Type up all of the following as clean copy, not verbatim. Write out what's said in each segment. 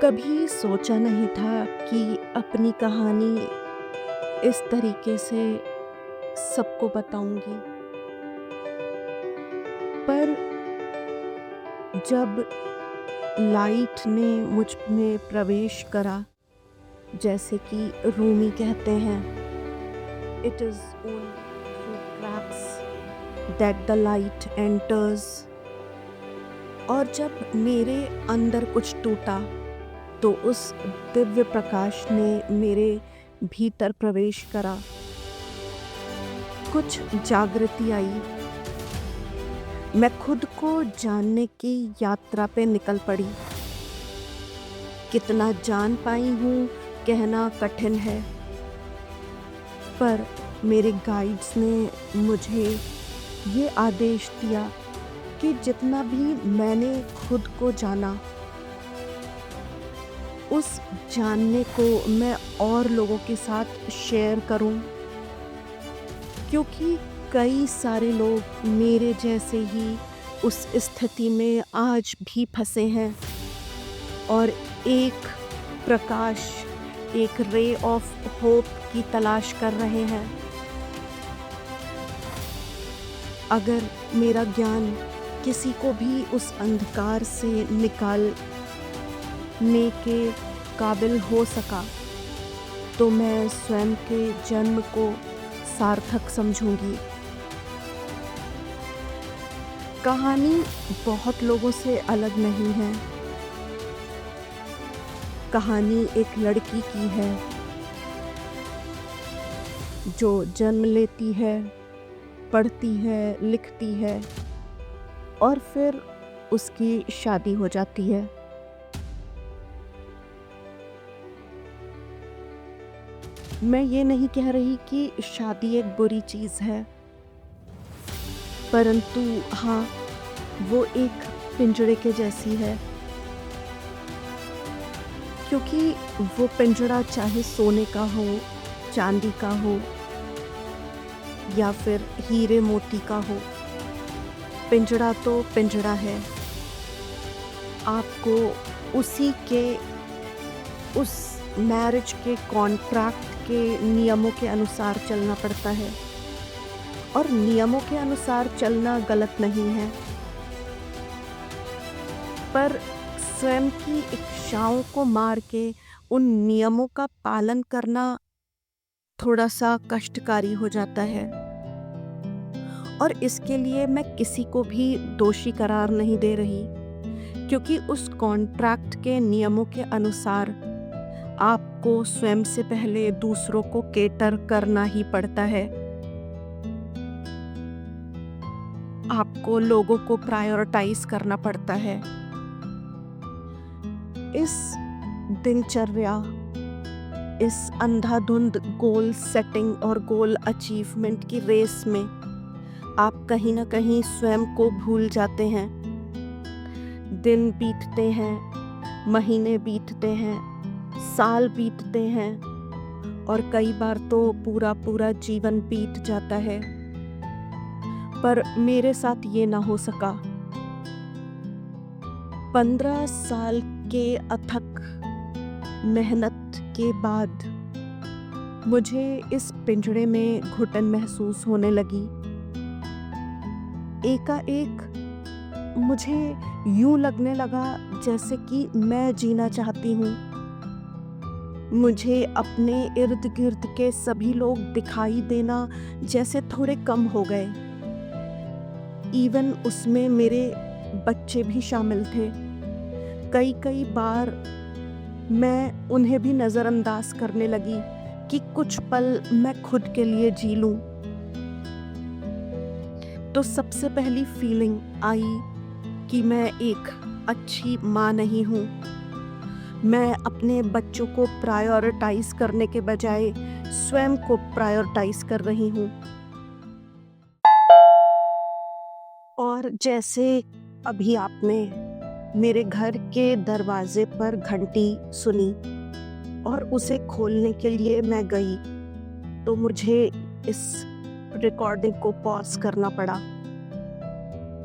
कभी सोचा नहीं था कि अपनी कहानी इस तरीके से सबको बताऊंगी। पर जब लाइट ने मुझ में प्रवेश करा, जैसे कि रूमी कहते हैं, it is only through cracks that the light enters. और जब मेरे अंदर कुछ टूटा तो उस दिव्य प्रकाश ने मेरे भीतर प्रवेश करा। कुछ जागृति आई। मैं खुद को जानने की यात्रा पे निकल पड़ी। कितना जान पाई हूँ कहना कठिन है, पर मेरे गाइड्स ने मुझे ये आदेश दिया कि जितना भी मैंने खुद को जाना, उस जानने को मैं और लोगों के साथ शेयर करूं, क्योंकि कई सारे लोग मेरे जैसे ही उस स्थिति में आज भी फंसे हैं और एक प्रकाश, एक रे ऑफ होप की तलाश कर रहे हैं। अगर मेरा ज्ञान किसी को भी उस अंधकार से निकालने के काबिल हो सका, तो मैं स्वयं के जन्म को सार्थक समझूंगी। कहानी बहुत लोगों से अलग नहीं है। कहानी एक लड़की की है जो जन्म लेती है, पढ़ती है, लिखती है और फिर उसकी शादी हो जाती है। मैं ये नहीं कह रही कि शादी एक बुरी चीज़ है, परंतु हाँ, वो एक पिंजरे के जैसी है, क्योंकि वो पिंजरा चाहे सोने का हो, चांदी का हो या फिर हीरे मोती का हो, पिंजरा तो पिंजरा है। आपको उसी के, उस मैरिज के कॉन्ट्रैक्ट के नियमों के अनुसार चलना पड़ता है, और नियमों के अनुसार चलना गलत नहीं है, पर स्वयं की इच्छाओं को मार के उन नियमों का पालन करना थोड़ा सा कष्टकारी हो जाता है। और इसके लिए मैं किसी को भी दोषी करार नहीं दे रही, क्योंकि उस कॉन्ट्रैक्ट के नियमों के अनुसार आपको स्वयं से पहले दूसरों को केटर करना ही पड़ता है। आपको लोगों को प्रायोरिटाइज करना पड़ता है। इस दिनचर्या, इस अंधाधुंध गोल सेटिंग और गोल अचीवमेंट की रेस में आप कहीं ना कहीं स्वयं को भूल जाते हैं। दिन बीतते हैं, महीने बीतते हैं, साल बीतते हैं और कई बार तो पूरा पूरा जीवन बीत जाता है, पर मेरे साथ ये ना हो सका। 15 साल के अथक मेहनत के बाद मुझे इस पिंजरे में घुटन महसूस होने लगी। एकाएक मुझे यूं लगने लगा जैसे कि मैं जीना चाहती हूँ। मुझे अपने इर्द गिर्द के सभी लोग दिखाई देना जैसे थोड़े कम हो गए। इवन उसमें मेरे बच्चे भी शामिल थे। कई बार मैं उन्हें भी नज़रअंदाज करने लगी कि कुछ पल मैं खुद के लिए जी लूं। तो सबसे पहली फीलिंग आई कि मैं एक अच्छी माँ नहीं हूँ। मैं अपने बच्चों को प्रायोरिटाइज करने के बजाय स्वयं को प्रायोरिटाइज कर रही हूँ। और जैसे अभी आपने मेरे घर के दरवाजे पर घंटी सुनी और उसे खोलने के लिए मैं गई, तो मुझे इस रिकॉर्डिंग को पॉज करना पड़ा।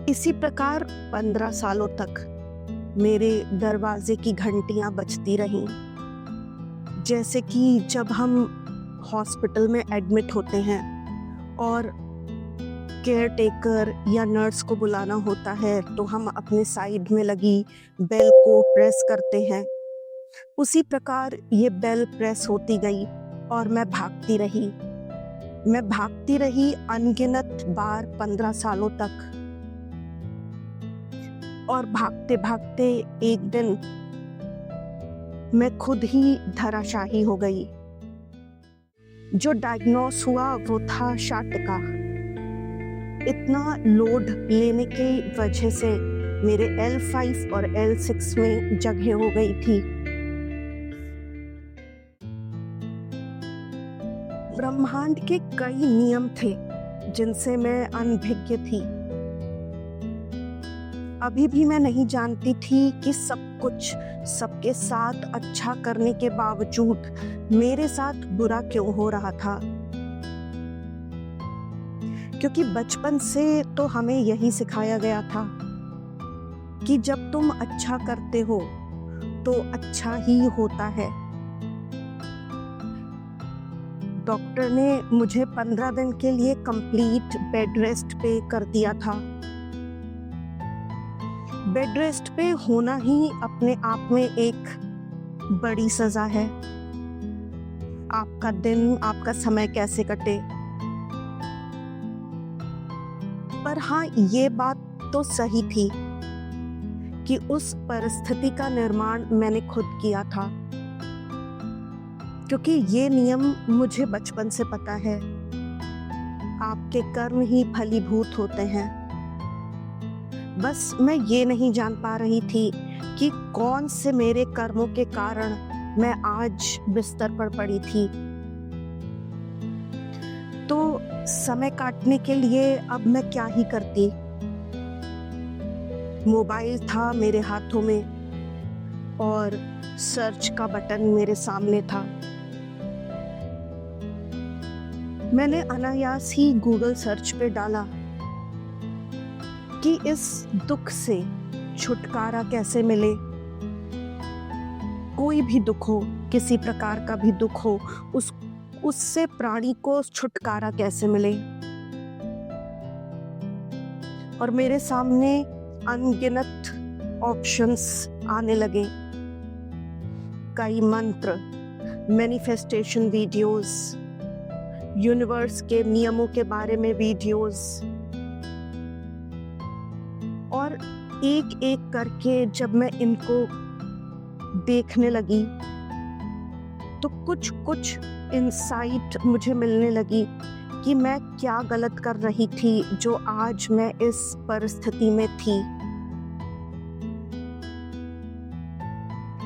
इसी प्रकार 15 सालों तक मेरे दरवाजे की घंटियां बजती रहीं। जैसे कि जब हम हॉस्पिटल में एडमिट होते हैं और केयर टेकर या नर्स को बुलाना होता है तो हम अपने साइड में लगी बेल को प्रेस करते हैं, उसी प्रकार ये बेल प्रेस होती गई और मैं भागती रही अनगिनत बार 15 सालों तक। और भागते भागते एक दिन मैं खुद ही धराशायी हो गई। जो डायग्नोस हुआ वो था शाटिका। इतना लोड लेने की वजह से मेरे L5 और L6 में जगह हो गई थी। ब्रह्मांड के कई नियम थे जिनसे मैं अनभिज्ञ थी। अभी भी मैं नहीं जानती थी कि सब कुछ सबके साथ अच्छा करने के बावजूद मेरे साथ बुरा क्यों हो रहा था। क्योंकि बचपन से तो हमें यही सिखाया गया था कि जब तुम अच्छा करते हो तो अच्छा ही होता है। डॉक्टर ने मुझे 15 दिन के लिए कंप्लीट बेड रेस्ट पे कर दिया था। बेड रेस्ट पे होना ही अपने आप में एक बड़ी सजा है। आपका दिन, आपका समय कैसे कटे। पर हाँ, ये बात तो सही थी कि उस परिस्थिति का निर्माण मैंने खुद किया था। क्योंकि ये नियम मुझे बचपन से पता है, आपके कर्म ही फलीभूत होते हैं। बस मैं ये नहीं जान पा रही थी कि कौन से मेरे कर्मों के कारण मैं आज बिस्तर पर पड़ी थी। तो समय काटने के लिए अब मैं क्या ही करती। मोबाइल था मेरे हाथों में और सर्च का बटन मेरे सामने था। मैंने अनायास ही गूगल सर्च पे डाला कि इस दुख से छुटकारा कैसे मिले। कोई भी दुख हो, किसी प्रकार का भी दुख हो, उससे प्राणी को छुटकारा कैसे मिले। और मेरे सामने अनगिनत ऑप्शंस आने लगे। कई मंत्र, मैनिफेस्टेशन वीडियोस, यूनिवर्स के नियमों के बारे में वीडियोस, और एक एक करके जब मैं इनको देखने लगी तो कुछ कुछ इंसाइट मुझे मिलने लगी कि मैं क्या गलत कर रही थी जो आज मैं इस परिस्थिति में थी।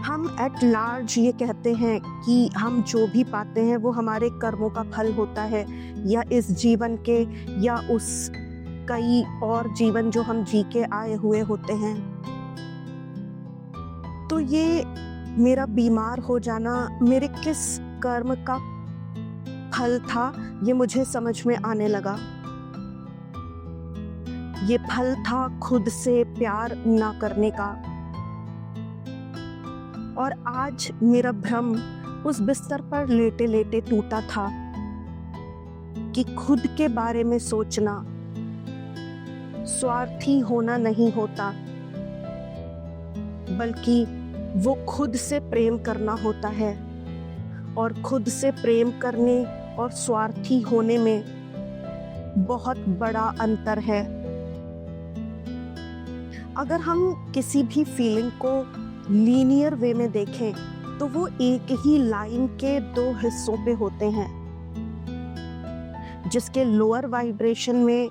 हम एट लार्ज ये कहते हैं कि हम जो भी पाते हैं वो हमारे कर्मों का फल होता है, या इस जीवन के या उस कई और जीवन जो हम जी के आए हुए होते हैं। तो ये मेरा बीमार हो जाना मेरे किस कर्म का फल था, ये मुझे समझ में आने लगा। ये फल था खुद से प्यार ना करने का। और आज मेरा भ्रम उस बिस्तर पर लेटे लेटे टूटा था कि खुद के बारे में सोचना स्वार्थी होना नहीं होता, बल्कि वो खुद से प्रेम करना होता है। और खुद से प्रेम करने और स्वार्थी होने में बहुत बड़ा अंतर है। अगर हम किसी भी फीलिंग को लीनियर वे में देखें तो वो एक ही लाइन के दो हिस्सों पे होते हैं, जिसके लोअर वाइब्रेशन में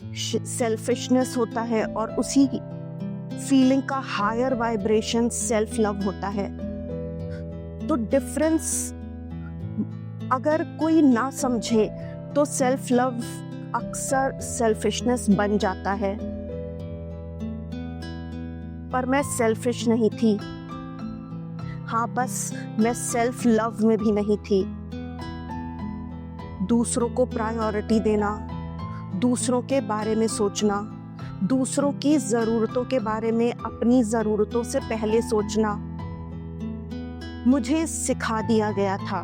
सेल्फिशनेस होता है और उसी फीलिंग का हायर वाइब्रेशन सेल्फ लव होता है। तो डिफरेंस अगर कोई ना समझे तो सेल्फ लव अक्सर सेल्फिशनेस बन जाता है। पर मैं सेल्फिश नहीं थी। हाँ, बस मैं सेल्फ लव में भी नहीं थी। दूसरों को प्रायोरिटी देना, दूसरों के बारे में सोचना, दूसरों की ज़रूरतों के बारे में अपनी ज़रूरतों से पहले सोचना मुझे सिखा दिया गया था।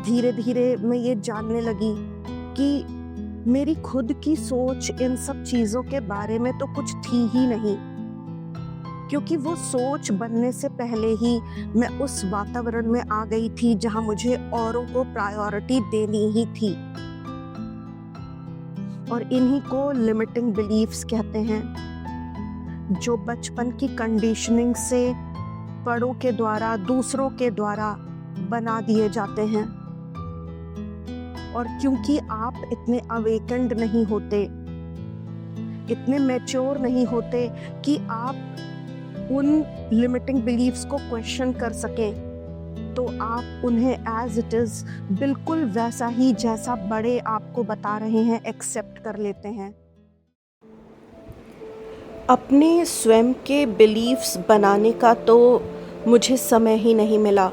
धीरे-धीरे मैं ये जानने लगी कि मेरी खुद की सोच इन सब चीज़ों के बारे में तो कुछ थी ही नहीं, क्योंकि वो सोच बनने से पहले ही मैं उस वातावरण में आ गई थी जहाँ मुझे औरों को प्रायोरिटी देनी ही थी। और इन्हीं को लिमिटिंग बिलीफ्स कहते हैं, जो बचपन की कंडीशनिंग से बड़ों के द्वारा, दूसरों के द्वारा बना दिए जाते हैं। और क्योंकि आप इतने अवेकेंड नहीं होते, इतने मैच्योर नहीं होते कि आप उन लिमिटिंग बिलीफ्स को क्वेश्चन कर सकें, तो आप उन्हें एज इट इज़ बिल्कुल वैसा ही जैसा बड़े आपको बता रहे हैं एक्सेप्ट कर लेते हैं। अपने स्वयं के बिलीफ्स बनाने का तो मुझे समय ही नहीं मिला,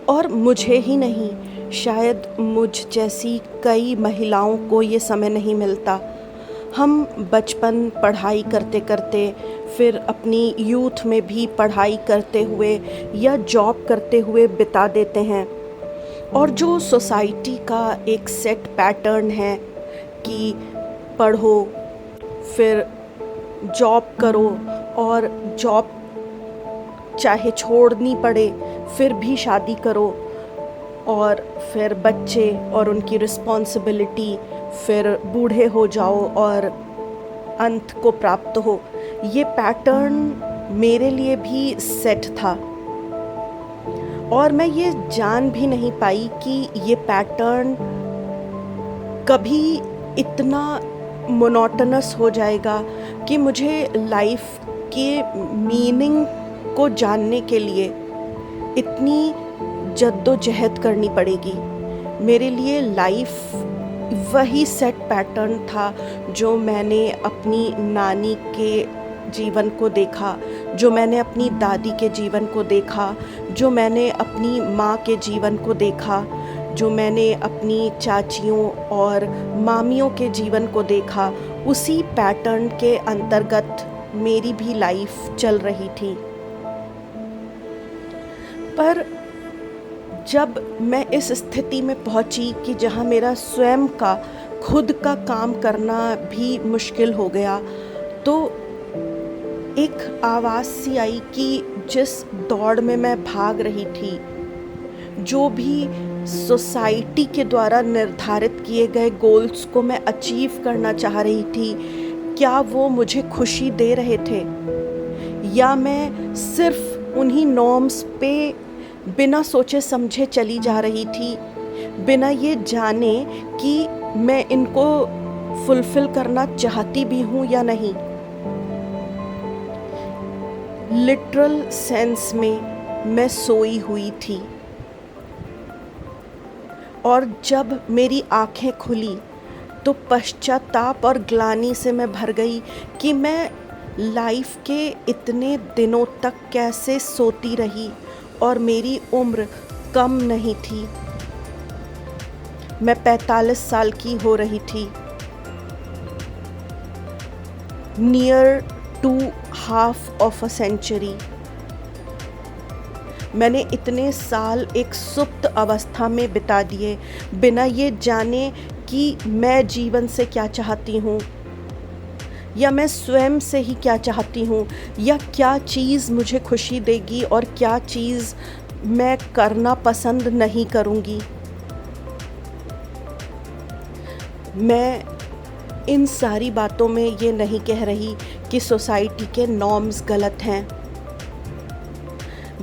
और मुझे ही नहीं, शायद मुझ जैसी कई महिलाओं को ये समय नहीं मिलता। हम बचपन पढ़ाई करते करते, फिर अपनी यूथ में भी पढ़ाई करते हुए या जॉब करते हुए बिता देते हैं। और जो सोसाइटी का एक सेट पैटर्न है कि पढ़ो, फिर जॉब करो, और जॉब चाहे छोड़नी पड़े फिर भी शादी करो, और फिर बच्चे और उनकी रिस्पॉन्सिबिलिटी, फिर बूढ़े हो जाओ और अंत को प्राप्त हो, ये पैटर्न मेरे लिए भी सेट था। और मैं ये जान भी नहीं पाई कि ये पैटर्न कभी इतना मोनोटोनस हो जाएगा कि मुझे लाइफ के मीनिंग को जानने के लिए इतनी जद्दोजहद करनी पड़ेगी। मेरे लिए लाइफ वही सेट पैटर्न था जो मैंने अपनी नानी के जीवन को देखा, जो मैंने अपनी दादी के जीवन को देखा, जो मैंने अपनी माँ के जीवन को देखा, जो मैंने अपनी चाचियों और मामियों के जीवन को देखा। उसी पैटर्न के अंतर्गत मेरी भी लाइफ चल रही थी। पर जब मैं इस स्थिति में पहुंची कि जहां मेरा स्वयं का खुद का काम करना भी मुश्किल हो गया, तो एक आवाज़ सी आई कि जिस दौड़ में मैं भाग रही थी, जो भी सोसाइटी के द्वारा निर्धारित किए गए गोल्स को मैं अचीव करना चाह रही थी, क्या वो मुझे खुशी दे रहे थे, या मैं सिर्फ उन्हीं नॉर्म्स पे बिना सोचे समझे चली जा रही थी, बिना ये जाने कि मैं इनको फुलफिल करना चाहती भी हूँ या नहीं। लिटरल सेंस में मैं सोई हुई थी, और जब मेरी आंखें खुली तो पश्चाताप और ग्लानि से मैं भर गई कि मैं लाइफ के इतने दिनों तक कैसे सोती रही, और मेरी उम्र कम नहीं थी। मैं 45 साल की हो रही थी, near to half of a century. मैंने इतने साल एक सुप्त अवस्था में बिता दिए, बिना ये जाने कि मैं जीवन से क्या चाहती हूँ, या मैं स्वयं से ही क्या चाहती हूँ, या क्या चीज़ मुझे खुशी देगी और क्या चीज़ मैं करना पसंद नहीं करूँगी। मैं इन सारी बातों में ये नहीं कह रही कि सोसाइटी के नॉर्म्स गलत हैं,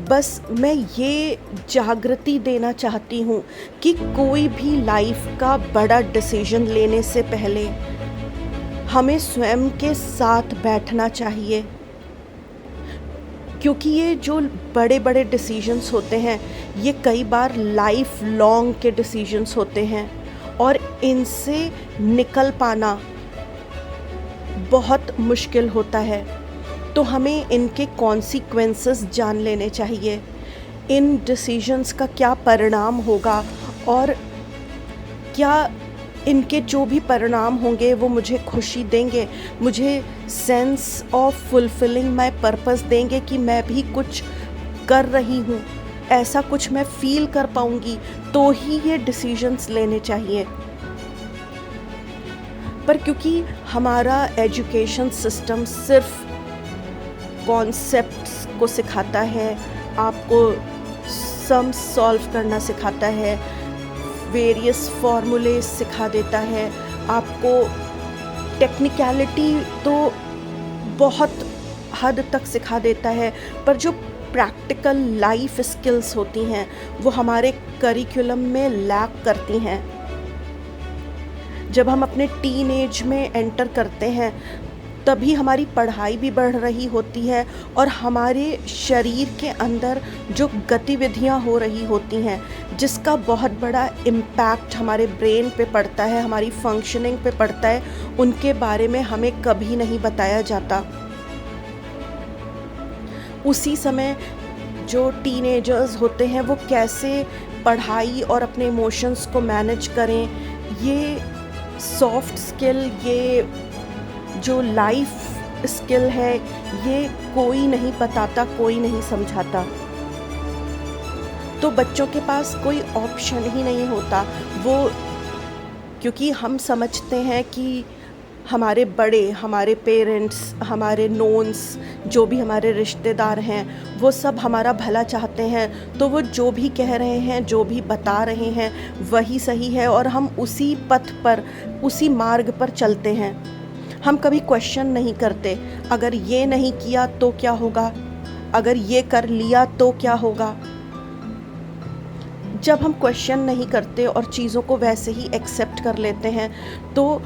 बस मैं ये जागृति देना चाहती हूँ कि कोई भी लाइफ का बड़ा डिसीजन लेने से पहले हमें स्वयं के साथ बैठना चाहिए, क्योंकि ये जो बड़े बड़े डिसीजंस होते हैं, ये कई बार लाइफ लॉन्ग के डिसीजंस होते हैं, और इनसे निकल पाना बहुत मुश्किल होता है। तो हमें इनके कॉन्सिक्वेंसेस जान लेने चाहिए, इन डिसीजंस का क्या परिणाम होगा, और क्या इनके जो भी परिणाम होंगे वो मुझे खुशी देंगे, मुझे sense of fulfilling my purpose देंगे कि मैं भी कुछ कर रही हूँ, ऐसा कुछ मैं फील कर पाऊँगी, तो ही ये डिसीजंस लेने चाहिए। पर क्योंकि हमारा एजुकेशन सिस्टम सिर्फ कॉन्सेप्ट्स को सिखाता है, आपको सम सॉल्व करना सिखाता है, वेरियस फार्मूले सिखा देता है, आपको टेक्निकलिटी तो बहुत हद तक सिखा देता है, पर जो प्रैक्टिकल लाइफ स्किल्स होती हैं वो हमारे करिकुलम में लैक करती हैं। जब हम अपने टीन एज में एंटर करते हैं तभी हमारी पढ़ाई भी बढ़ रही होती है और हमारे शरीर के अंदर जो गतिविधियां हो रही होती हैं जिसका बहुत बड़ा इम्पैक्ट हमारे ब्रेन पे पड़ता है, हमारी फंक्शनिंग पे पड़ता है, उनके बारे में हमें कभी नहीं बताया जाता। उसी समय जो टीनेजर्स होते हैं वो कैसे पढ़ाई और अपने इमोशंस को मैनेज करें, ये सॉफ्ट स्किल, ये जो लाइफ स्किल है, ये कोई नहीं बताता, कोई नहीं समझाता। तो बच्चों के पास कोई ऑप्शन ही नहीं होता। वो क्योंकि हम समझते हैं कि हमारे बड़े, हमारे पेरेंट्स, हमारे नोन्स, जो भी हमारे रिश्तेदार हैं वो सब हमारा भला चाहते हैं, तो वो जो भी कह रहे हैं, जो भी बता रहे हैं वही सही है और हम उसी पथ पर, उसी मार्ग पर चलते हैं। हम कभी क्वेश्चन नहीं करते, अगर ये नहीं किया तो क्या होगा, अगर ये कर लिया तो क्या होगा। जब हम क्वेश्चन नहीं करते और चीज़ों को वैसे ही एक्सेप्ट कर लेते हैं तो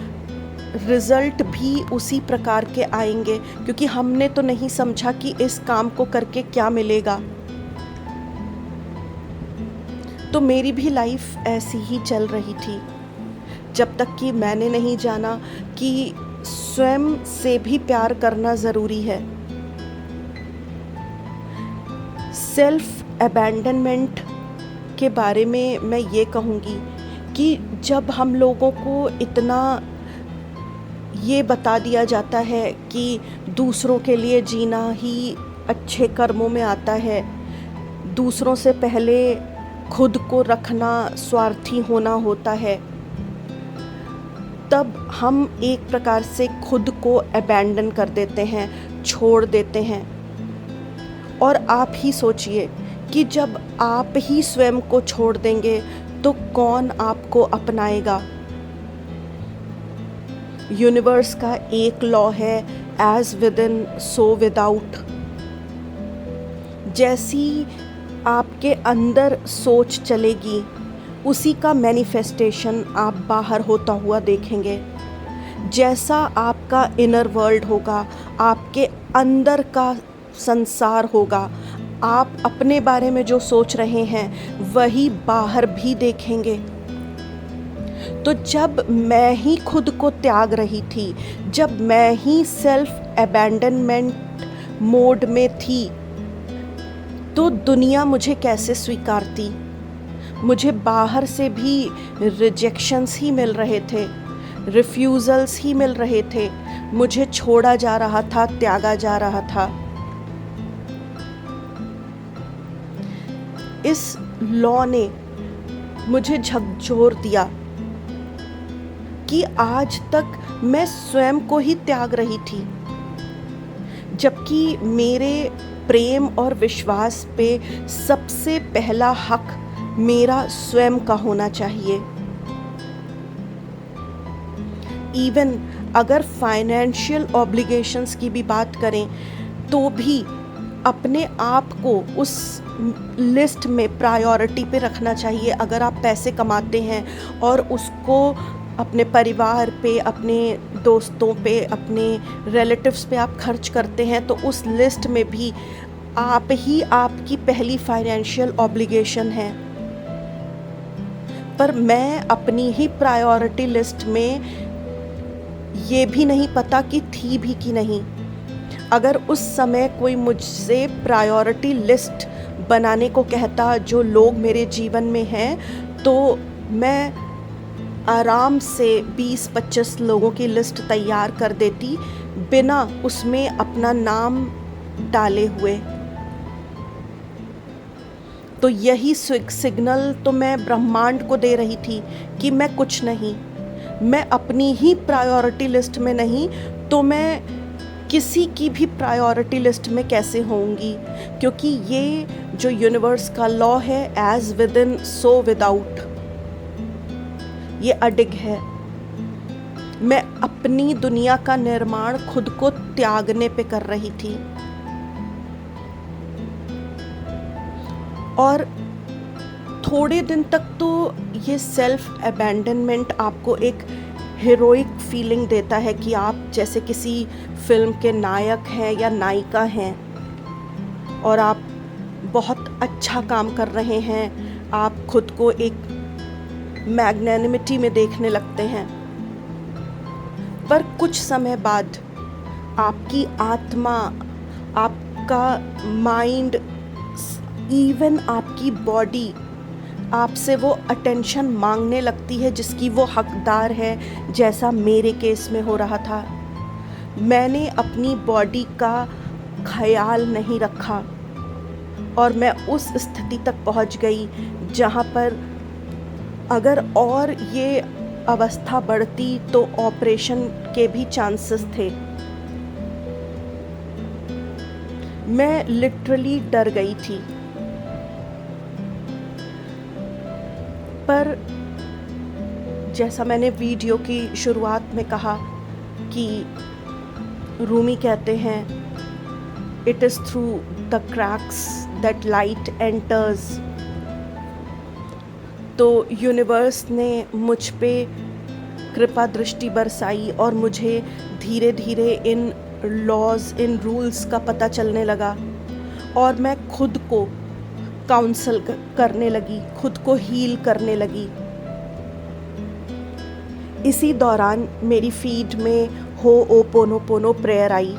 रिज़ल्ट भी उसी प्रकार के आएंगे, क्योंकि हमने तो नहीं समझा कि इस काम को करके क्या मिलेगा। तो मेरी भी लाइफ ऐसी ही चल रही थी जब तक कि मैंने नहीं जाना कि स्वयं से भी प्यार करना ज़रूरी है। सेल्फ अबैंडनमेंट के बारे में मैं ये कहूँगी कि जब हम लोगों को इतना ये बता दिया जाता है कि दूसरों के लिए जीना ही अच्छे कर्मों में आता है, दूसरों से पहले खुद को रखना स्वार्थी होना होता है, तब हम एक प्रकार से खुद को अबैंडन कर देते हैं, छोड़ देते हैं। और आप ही सोचिए कि जब आप ही स्वयं को छोड़ देंगे तो कौन आपको अपनाएगा। यूनिवर्स का एक लॉ है, as within so without. जैसी आपके अंदर सोच चलेगी उसी का मैनिफेस्टेशन आप बाहर होता हुआ देखेंगे। जैसा आपका इनर वर्ल्ड होगा, आपके अंदर का संसार होगा, आप अपने बारे में जो सोच रहे हैं वही बाहर भी देखेंगे। तो जब मैं ही खुद को त्याग रही थी, जब मैं ही सेल्फ अबैंडनमेंट मोड में थी, तो दुनिया मुझे कैसे स्वीकारती। मुझे बाहर से भी रिजेक्शंस ही मिल रहे थे, रिफ्यूज़ल्स ही मिल रहे थे, मुझे छोड़ा जा रहा था, त्यागा जा रहा था। इस लॉ ने मुझे झकझोर दिया कि आज तक मैं स्वयं को ही त्याग रही थी, जबकि मेरे प्रेम और विश्वास पे सबसे पहला हक मेरा स्वयं का होना चाहिए। इवन अगर फाइनेंशियल ऑब्लिगेशंस की भी बात करें तो भी अपने आप को उस लिस्ट में प्रायोरिटी पे रखना चाहिए। अगर आप पैसे कमाते हैं और उसको अपने परिवार पे, अपने दोस्तों पे, अपने रिलेटिव्स पे आप खर्च करते हैं तो उस लिस्ट में भी आप ही आपकी पहली फाइनेंशियल ऑब्लिगेशन है। पर मैं अपनी ही प्रायोरिटी लिस्ट में ये भी नहीं पता कि थी भी कि नहीं। अगर उस समय कोई मुझसे प्रायोरिटी लिस्ट बनाने को कहता जो लोग मेरे जीवन में हैं, तो मैं आराम से 20-25 लोगों की लिस्ट तैयार कर देती बिना उसमें अपना नाम डाले हुए। तो यही सिग्नल तो मैं ब्रह्मांड को दे रही थी कि मैं कुछ नहीं, मैं अपनी ही प्रायोरिटी लिस्ट में नहीं तो मैं किसी की भी प्रायोरिटी लिस्ट में कैसे होंगी, क्योंकि ये जो यूनिवर्स का लॉ है, as within so without, ये अडिग है। मैं अपनी दुनिया का निर्माण खुद को त्यागने पे कर रही थी और थोड़े दिन तक तो ये सेल्फ अबैंडनमेंट आपको एक हीरोइक फीलिंग देता है कि आप जैसे किसी फिल्म के नायक हैं या नायिका हैं और आप बहुत अच्छा काम कर रहे हैं, आप खुद को एक मैग्नेनिमिटी में देखने लगते हैं। पर कुछ समय बाद आपकी आत्मा, आपका माइंड, इवन आपकी बॉडी आपसे वो अटेंशन मांगने लगती है जिसकी वो हकदार है, जैसा मेरे केस में हो रहा था। मैंने अपनी बॉडी का ख्याल नहीं रखा और मैं उस स्थिति तक पहुंच गई जहां पर अगर और ये अवस्था बढ़ती तो ऑपरेशन के भी चांसेस थे। मैं लिटरली डर गई थी। पर जैसा मैंने वीडियो की शुरुआत में कहा कि रूमी कहते हैं, it is through the cracks that light enters. तो यूनिवर्स ने मुझ पे कृपा दृष्टि बरसाई और मुझे धीरे धीरे इन लॉज, इन रूल्स का पता चलने लगा और मैं खुद को काउंसल करने लगी, खुद को हील करने लगी। इसी दौरान मेरी फीड में होओपोनोपोनो प्रेयर आई।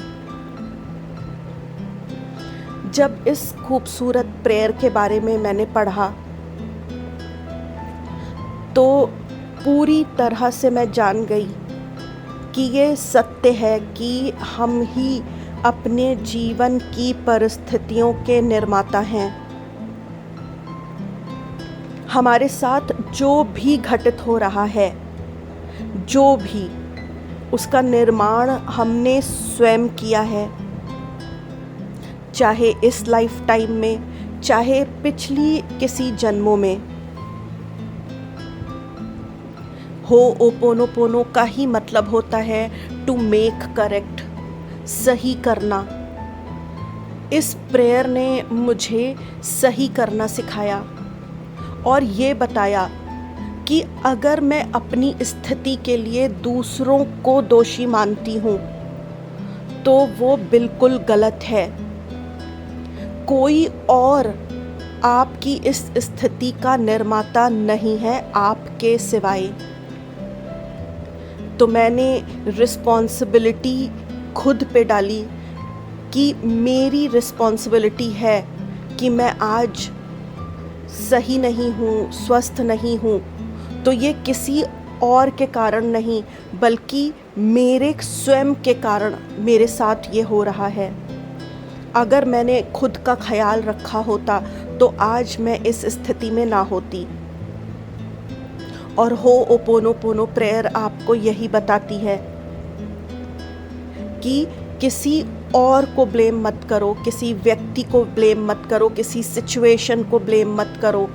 जब इस खूबसूरत प्रेयर के बारे में मैंने पढ़ा तो पूरी तरह से मैं जान गई कि ये सत्य है कि हम ही अपने जीवन की परिस्थितियों के निर्माता हैं। हमारे साथ जो भी घटित हो रहा है, जो भी, उसका निर्माण हमने स्वयं किया है, चाहे इस लाइफ टाइम में, चाहे पिछली किसी जन्मों में। होओपोनोपोनो का ही मतलब होता है टू मेक करेक्ट, सही करना। इस प्रेयर ने मुझे सही करना सिखाया और ये बताया कि अगर मैं अपनी स्थिति के लिए दूसरों को दोषी मानती हूँ तो वो बिल्कुल गलत है। कोई और आपकी इस स्थिति का निर्माता नहीं है आपके सिवाय। तो मैंने रिस्पॉन्सिबिलिटी खुद पे डाली कि मेरी रिस्पॉन्सिबिलिटी है कि मैं आज सही नहीं हूँ, स्वस्थ नहीं हूँ, तो ये किसी और के कारण नहीं बल्कि मेरे स्वयं के कारण मेरे साथ ये हो रहा है। अगर मैंने खुद का ख्याल रखा होता तो आज मैं इस स्थिति में ना होती। और होओपोनोपोनो प्रेयर आपको यही बताती है कि किसी और को ब्लेम मत करो, किसी व्यक्ति को ब्लेम मत करो, किसी सिचुएशन को ब्लेम मत करो,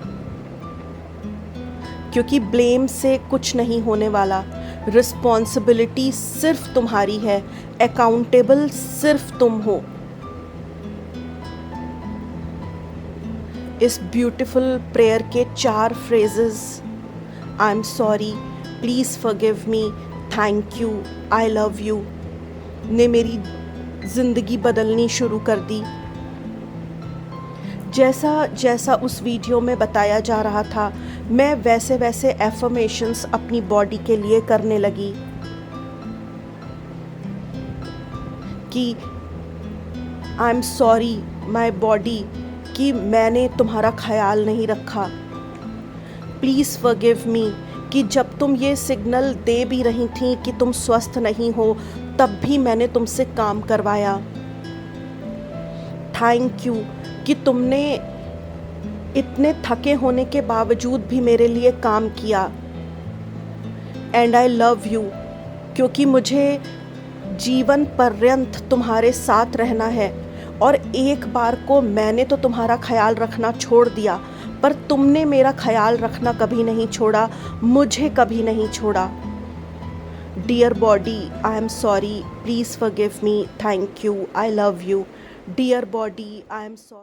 क्योंकि ब्लेम से कुछ नहीं होने वाला। रिस्पॉन्सिबिलिटी सिर्फ तुम्हारी है, अकाउंटेबल सिर्फ तुम हो। इस ब्यूटीफुल प्रेयर के 4 phrases, I am sorry, please forgive me, thank you, I love you, ने मेरी ज़िंदगी बदलनी शुरू कर दी। जैसा जैसा उस वीडियो में बताया जा रहा था, मैं वैसे वैसे एफर्मेशंस अपनी बॉडी के लिए करने लगी कि आई एम सॉरी माई बॉडी कि मैंने तुम्हारा ख्याल नहीं रखा, प्लीज़ फॉरगिव मी कि जब तुम ये सिग्नल दे भी रही थी कि तुम स्वस्थ नहीं हो, तब भी मैंने तुमसे काम करवाया। थैंक यू कि तुमने इतने थके होने के बावजूद भी मेरे लिए काम किया। एंड आई लव यू, क्योंकि मुझे जीवन पर्यंत तुम्हारे साथ रहना है। और एक बार को मैंने तो तुम्हारा ख्याल रखना छोड़ दिया, पर तुमने मेरा ख्याल रखना कभी नहीं छोड़ा, मुझे कभी नहीं छोड़ा। Dear body, I am sorry, please forgive me, thank you, I love you. Dear body, I am sorry.